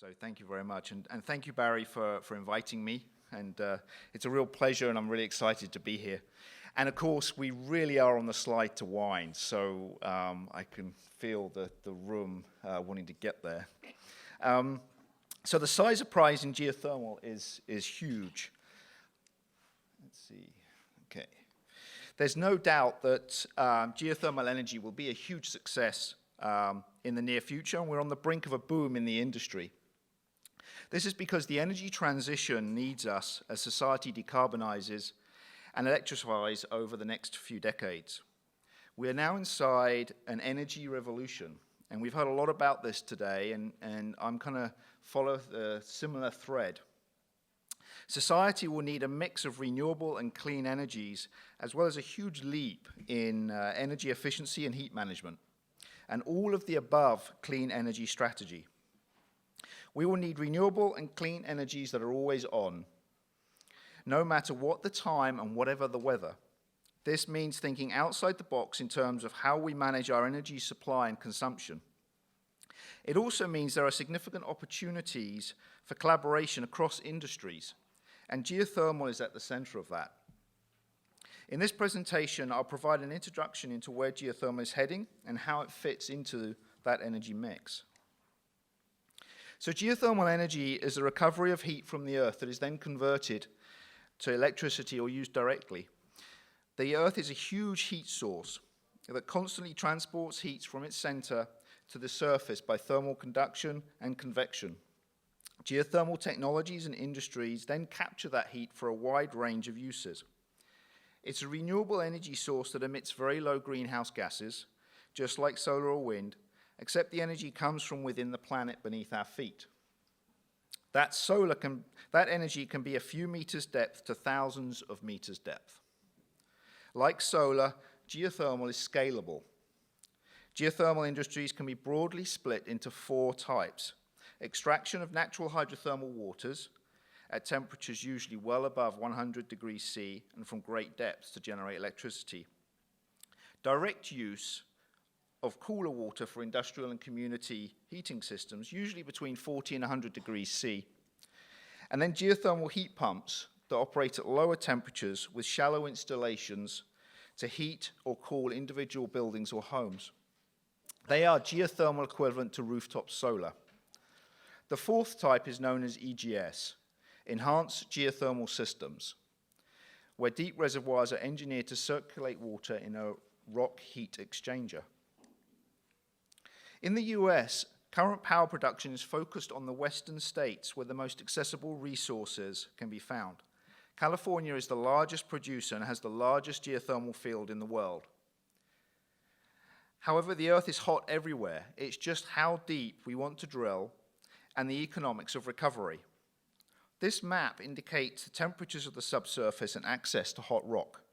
So thank you very much, and thank you, Barry, for inviting me, and it's a real pleasure, and I'm really excited to be here. And of course, we really are on the slide to wine, so I can feel the room wanting to get there. So the size of prize in geothermal is huge. Let's see, okay. There's no doubt that geothermal energy will be a huge success in the near future, and we're on the brink of a boom in the industry. This is because the energy transition needs us as society decarbonizes and electrifies over the next few decades. We are now inside an energy revolution, and we've heard a lot about this today, and I'm going to follow the similar thread. Society will need a mix of renewable and clean energies, as well as a huge leap in energy efficiency and heat management, and all of the above clean energy strategy. We will need renewable and clean energies that are always on, no matter what the time and whatever the weather. This means thinking outside the box in terms of how we manage our energy supply and consumption. It also means there are significant opportunities for collaboration across industries, and geothermal is at the center of that. In this presentation, I'll provide an introduction into where geothermal is heading and how it fits into that energy mix. So geothermal energy is the recovery of heat from the earth that is then converted to electricity or used directly. The earth is a huge heat source that constantly transports heat from its center to the surface by thermal conduction and convection. Geothermal technologies and industries then capture that heat for a wide range of uses. It's a renewable energy source that emits very low greenhouse gases, just like solar or wind, except the energy comes from within the planet beneath our feet. That energy can be a few meters depth to thousands of meters depth. Like solar, geothermal is scalable. Geothermal industries can be broadly split into 4 types: extraction of natural hydrothermal waters at temperatures usually well above 100 degrees C and from great depths to generate electricity; direct use of cooler water for industrial and community heating systems, usually between 40 and 100 degrees C; and then geothermal heat pumps that operate at lower temperatures with shallow installations to heat or cool individual buildings or homes. They are geothermal equivalent to rooftop solar. The 4th type is known as EGS, Enhanced Geothermal Systems, where deep reservoirs are engineered to circulate water in a rock heat exchanger. In the US, current power production is focused on the western states where the most accessible resources can be found. California is the largest producer and has the largest geothermal field in the world. However, the earth is hot everywhere. It's just how deep we want to drill and the economics of recovery. This map indicates the temperatures of the subsurface and access to hot rock.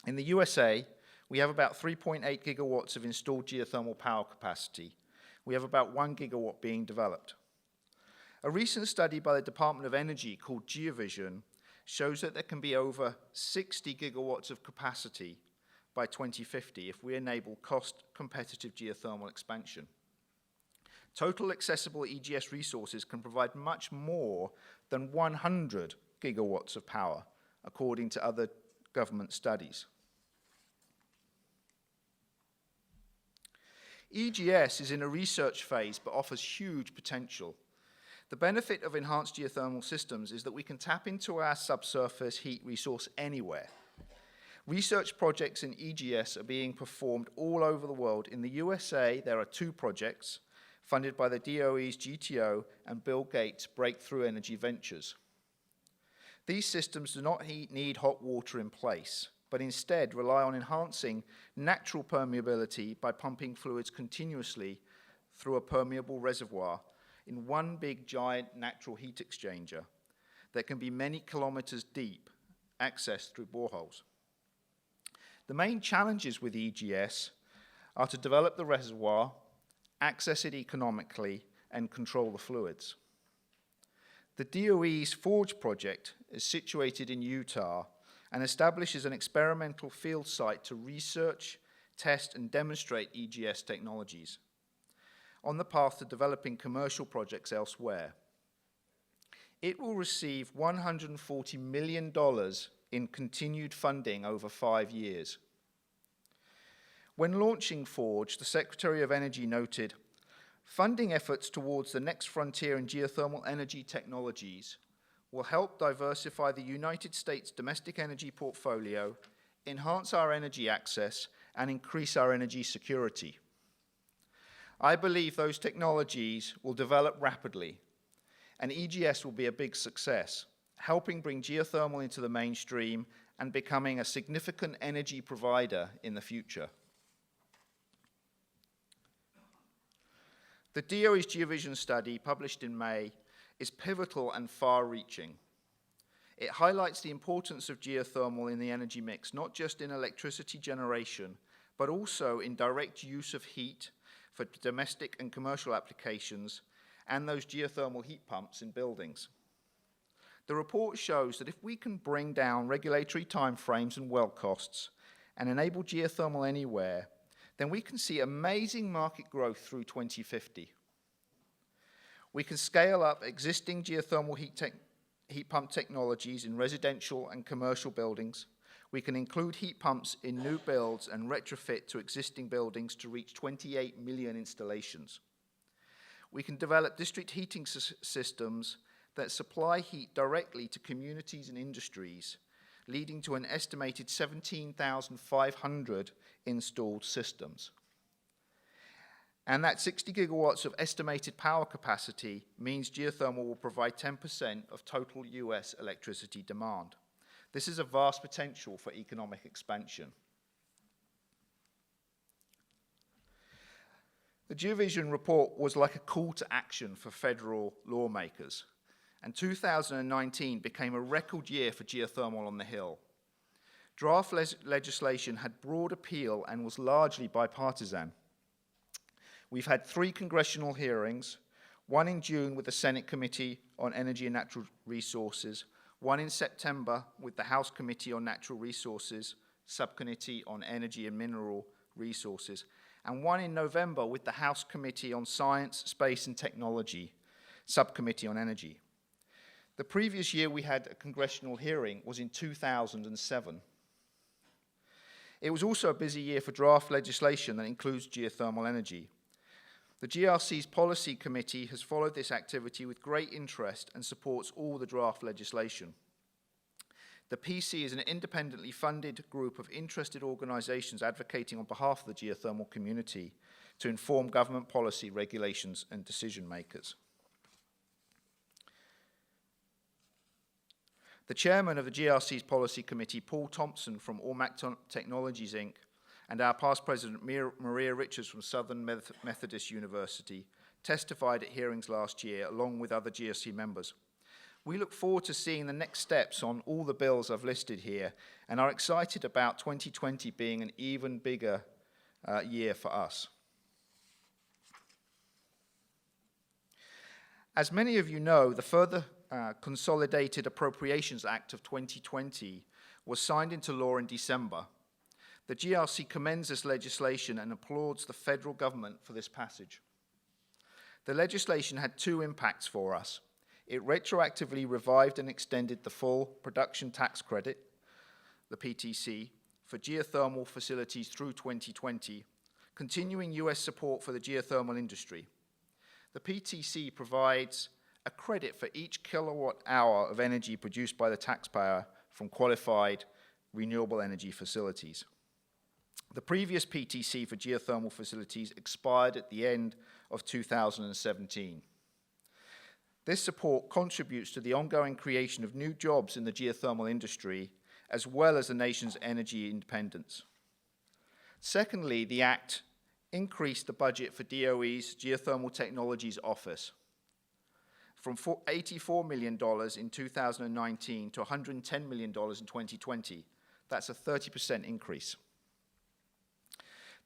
In the USA, we have about 3.8 gigawatts of installed geothermal power capacity. We have about 1 gigawatt being developed. A recent study by the Department of Energy called GeoVision shows that there can be over 60 gigawatts of capacity by 2050 if we enable cost-competitive geothermal expansion. Total accessible EGS resources can provide much more than 100 gigawatts of power, according to other government studies. EGS is in a research phase but offers huge potential. The benefit of enhanced geothermal systems is that we can tap into our subsurface heat resource anywhere. Research projects in EGS are being performed all over the world. In the USA, there are 2 projects funded by the DOE's GTO and Bill Gates' Breakthrough Energy Ventures. These systems do not need hot water in place, but instead rely on enhancing natural permeability by pumping fluids continuously through a permeable reservoir in one big giant natural heat exchanger that can be many kilometers deep, accessed through boreholes. The main challenges with EGS are to develop the reservoir, access it economically, and control the fluids. The DOE's Forge project is situated in Utah and establishes an experimental field site to research, test, and demonstrate EGS technologies. on the path to developing commercial projects elsewhere. It will receive $140 million in continued funding over 5 years. When launching Forge, the Secretary of Energy noted, funding efforts towards the next frontier in geothermal energy technologies will help diversify the United States domestic energy portfolio, enhance our energy access, and increase our energy security. I believe those technologies will develop rapidly, and EGS will be a big success, helping bring geothermal into the mainstream and becoming a significant energy provider in the future. The DOE's GeoVision study, published in May, is pivotal and far-reaching. It highlights the importance of geothermal in the energy mix, not just in electricity generation, but also in direct use of heat for domestic and commercial applications, and those geothermal heat pumps in buildings. The report shows that if we can bring down regulatory timeframes and well costs and enable geothermal anywhere, then we can see amazing market growth through 2050. We can scale up existing geothermal heat pump technologies in residential and commercial buildings. We can include heat pumps in new builds and retrofit to existing buildings to reach 28 million installations. We can develop district heating systems that supply heat directly to communities and industries, leading to an estimated 17,500 installed systems. And that 60 gigawatts of estimated power capacity means geothermal will provide 10% of total US electricity demand. This is a vast potential for economic expansion. The GeoVision report was like a call to action for federal lawmakers, and 2019 became a record year for geothermal on the Hill. Draft legislation had broad appeal and was largely bipartisan. We've had 3 congressional hearings, one in June with the Senate Committee on Energy and Natural Resources, one in September with the House Committee on Natural Resources, Subcommittee on Energy and Mineral Resources, and one in November with the House Committee on Science, Space and Technology, Subcommittee on Energy. The previous year we had a congressional hearing was in 2007. It was also a busy year for draft legislation that includes geothermal energy. The GRC's Policy Committee has followed this activity with great interest and supports all the draft legislation. The PC is an independently funded group of interested organizations advocating on behalf of the geothermal community to inform government policy, regulations, and decision makers. The chairman of the GRC's Policy Committee, Paul Thompson from Ormac Technologies, Inc., and our past president, Maria Richards from Southern Methodist University, testified at hearings last year, along with other GRC members. We look forward to seeing the next steps on all the bills I've listed here, and are excited about 2020 being an even bigger year for us. As many of you know, the further Consolidated Appropriations Act of 2020 was signed into law in December. The GRC commends this legislation and applauds the federal government for this passage. The legislation had 2 impacts for us. It retroactively revived and extended the full production tax credit, the PTC, for geothermal facilities through 2020, continuing US support for the geothermal industry. The PTC provides a credit for each kilowatt hour of energy produced by the taxpayer from qualified renewable energy facilities. The previous PTC for geothermal facilities expired at the end of 2017. This support contributes to the ongoing creation of new jobs in the geothermal industry, as well as the nation's energy independence. Secondly, the Act increased the budget for DOE's Geothermal Technologies Office from $84 million in 2019 to $110 million in 2020. That's a 30% increase.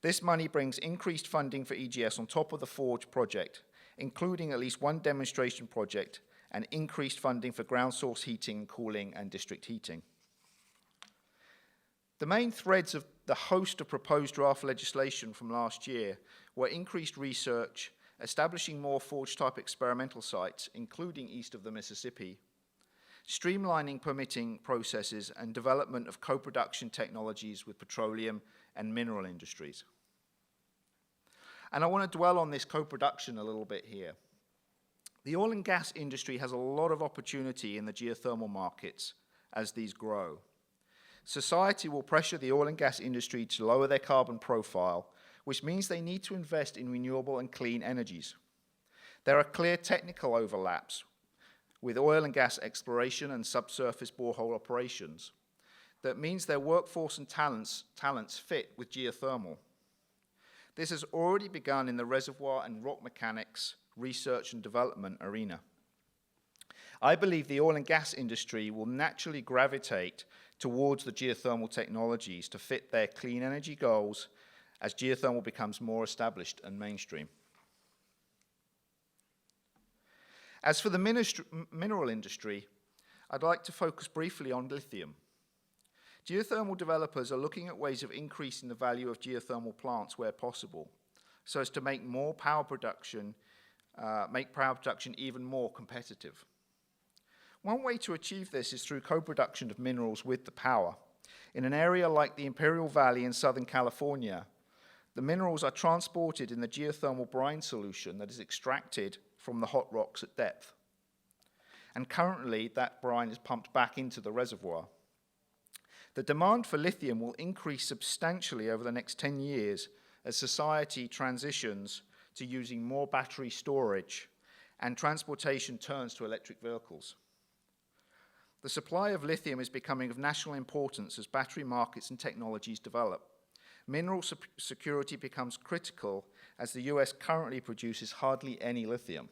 This money brings increased funding for EGS on top of the Forge project, including at least one demonstration project and increased funding for ground source heating, cooling, and district heating. The main threads of the host of proposed draft legislation from last year were increased research establishing more forge-type experimental sites, including east of the Mississippi, streamlining permitting processes, and development of co-production technologies with petroleum and mineral industries. And I want to dwell on this co-production a little bit here. The oil and gas industry has a lot of opportunity in the geothermal markets as these grow. Society will pressure the oil and gas industry to lower their carbon profile, which means they need to invest in renewable and clean energies. There are clear technical overlaps with oil and gas exploration and subsurface borehole operations. That means their workforce and talents fit with geothermal. This has already begun in the reservoir and rock mechanics, research and development arena. I believe the oil and gas industry will naturally gravitate towards the geothermal technologies to fit their clean energy goals as geothermal becomes more established and mainstream. As for the mineral industry, I'd like to focus briefly on lithium. Geothermal developers are looking at ways of increasing the value of geothermal plants where possible, so as to make power production even more competitive. One way to achieve this is through co-production of minerals with the power. In an area like the Imperial Valley in Southern California, the minerals are transported in the geothermal brine solution that is extracted from the hot rocks at depth. And currently, that brine is pumped back into the reservoir. The demand for lithium will increase substantially over the next 10 years as society transitions to using more battery storage and transportation turns to electric vehicles. The supply of lithium is becoming of national importance as battery markets and technologies develop. Mineral security becomes critical as the US currently produces hardly any lithium.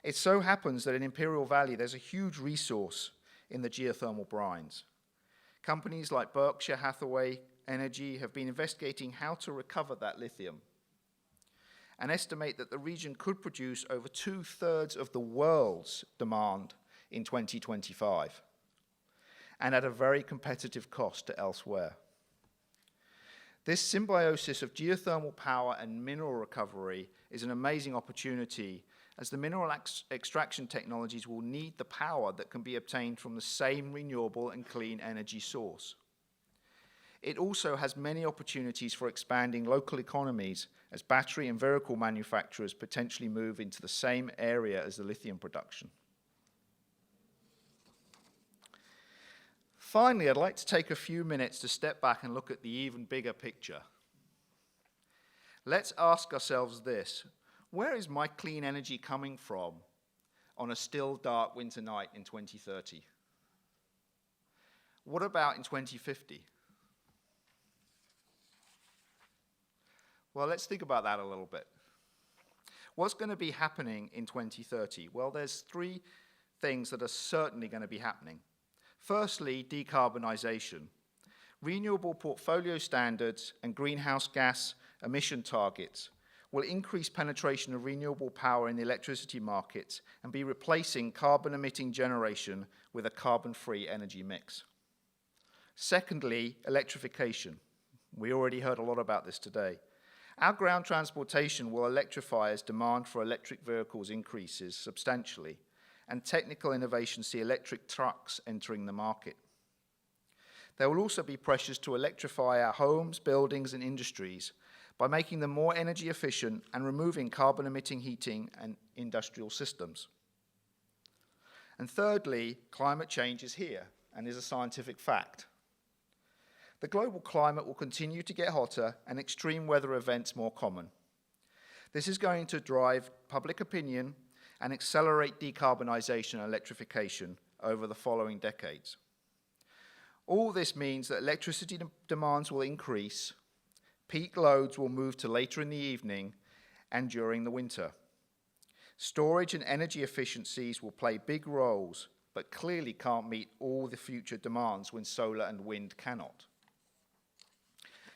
It so happens that in Imperial Valley there's a huge resource in the geothermal brines. Companies like Berkshire Hathaway Energy have been investigating how to recover that lithium and estimate that the region could produce over 2/3 of the world's demand in 2025 and at a very competitive cost to elsewhere. This symbiosis of geothermal power and mineral recovery is an amazing opportunity as the mineral extraction technologies will need the power that can be obtained from the same renewable and clean energy source. It also has many opportunities for expanding local economies as battery and vehicle manufacturers potentially move into the same area as the lithium production. Finally, I'd like to take a few minutes to step back and look at the even bigger picture. Let's ask ourselves this: where is my clean energy coming from on a still dark winter night in 2030? What about in 2050? Well, let's think about that a little bit. What's going to be happening in 2030? Well, there's three things that are certainly going to be happening. Firstly, decarbonization. Renewable portfolio standards and greenhouse gas emission targets will increase penetration of renewable power in the electricity markets and be replacing carbon-emitting generation with a carbon-free energy mix. Secondly, electrification. We already heard a lot about this today. Our ground transportation will electrify as demand for electric vehicles increases substantially, and technical innovations see electric trucks entering the market. There will also be pressures to electrify our homes, buildings, and industries by making them more energy efficient and removing carbon-emitting heating and industrial systems. And thirdly, climate change is here and is a scientific fact. The global climate will continue to get hotter and extreme weather events more common. This is going to drive public opinion and accelerate decarbonization and electrification over the following decades. All this means that electricity demands will increase, peak loads will move to later in the evening and during the winter. Storage and energy efficiencies will play big roles, but clearly can't meet all the future demands when solar and wind cannot.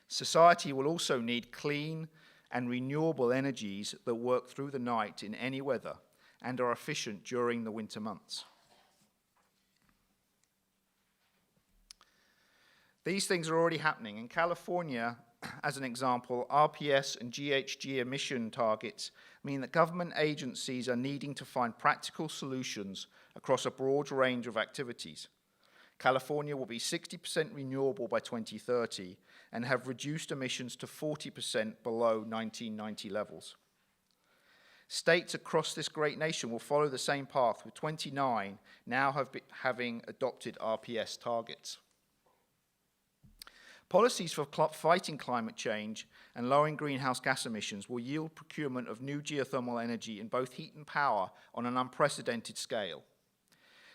Society will also need clean and renewable energies that work through the night in any weather and are efficient during the winter months. These things are already happening. In California, as an example, RPS and GHG emission targets mean that government agencies are needing to find practical solutions across a broad range of activities. California will be 60% renewable by 2030 and have reduced emissions to 40% below 1990 levels. States across this great nation will follow the same path, with 29 now having adopted RPS targets. Policies for fighting climate change and lowering greenhouse gas emissions will yield procurement of new geothermal energy in both heat and power on an unprecedented scale.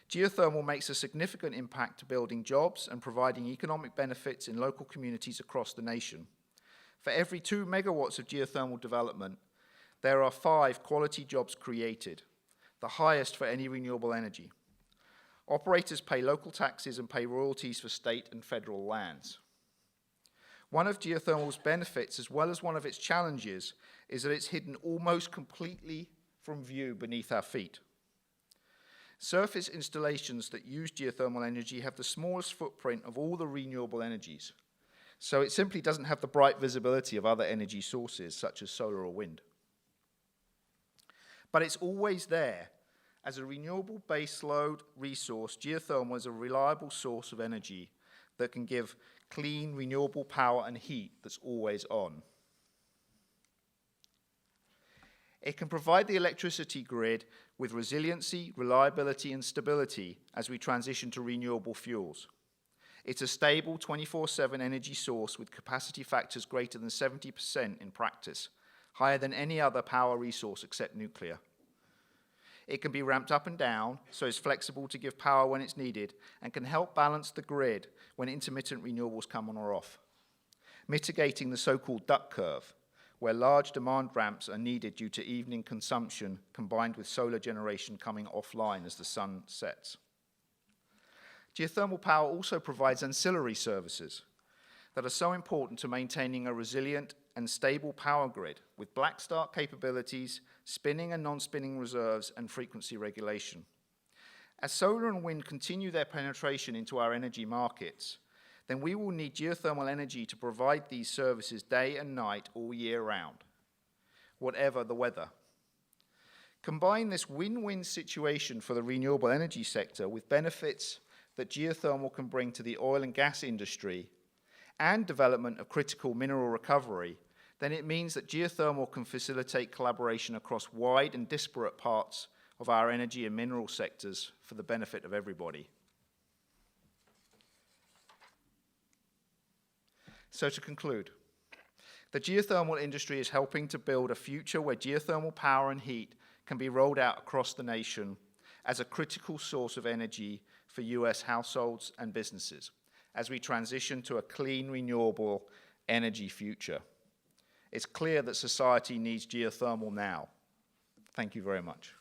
Geothermal makes a significant impact to building jobs and providing economic benefits in local communities across the nation. For every 2 megawatts of geothermal development, there are 5 quality jobs created, the highest for any renewable energy. Operators pay local taxes and pay royalties for state and federal lands. One of geothermal's benefits, as well as one of its challenges, is that it's hidden almost completely from view beneath our feet. Surface installations that use geothermal energy have the smallest footprint of all the renewable energies, so it simply doesn't have the bright visibility of other energy sources, such as solar or wind. But it's always there. As a renewable baseload resource, geothermal is a reliable source of energy that can give clean, renewable power and heat that's always on. It can provide the electricity grid with resiliency, reliability, and stability as we transition to renewable fuels. It's a stable 24/7 energy source with capacity factors greater than 70% in practice, higher than any other power resource except nuclear. It can be ramped up and down, so it's flexible to give power when it's needed, and can help balance the grid when intermittent renewables come on or off, mitigating the so-called duck curve, where large demand ramps are needed due to evening consumption combined with solar generation coming offline as the sun sets. Geothermal power also provides ancillary services that are so important to maintaining a resilient and stable power grid with black start capabilities, spinning and non-spinning reserves, and frequency regulation. As solar and wind continue their penetration into our energy markets, then we will need geothermal energy to provide these services day and night all year round, whatever the weather. Combine this win-win situation for the renewable energy sector with benefits that geothermal can bring to the oil and gas industry and development of critical mineral recovery, then it means that geothermal can facilitate collaboration across wide and disparate parts of our energy and mineral sectors for the benefit of everybody. So to conclude, the geothermal industry is helping to build a future where geothermal power and heat can be rolled out across the nation as a critical source of energy for US households and businesses as we transition to a clean, renewable energy future. It's clear that society needs geothermal now. Thank you very much.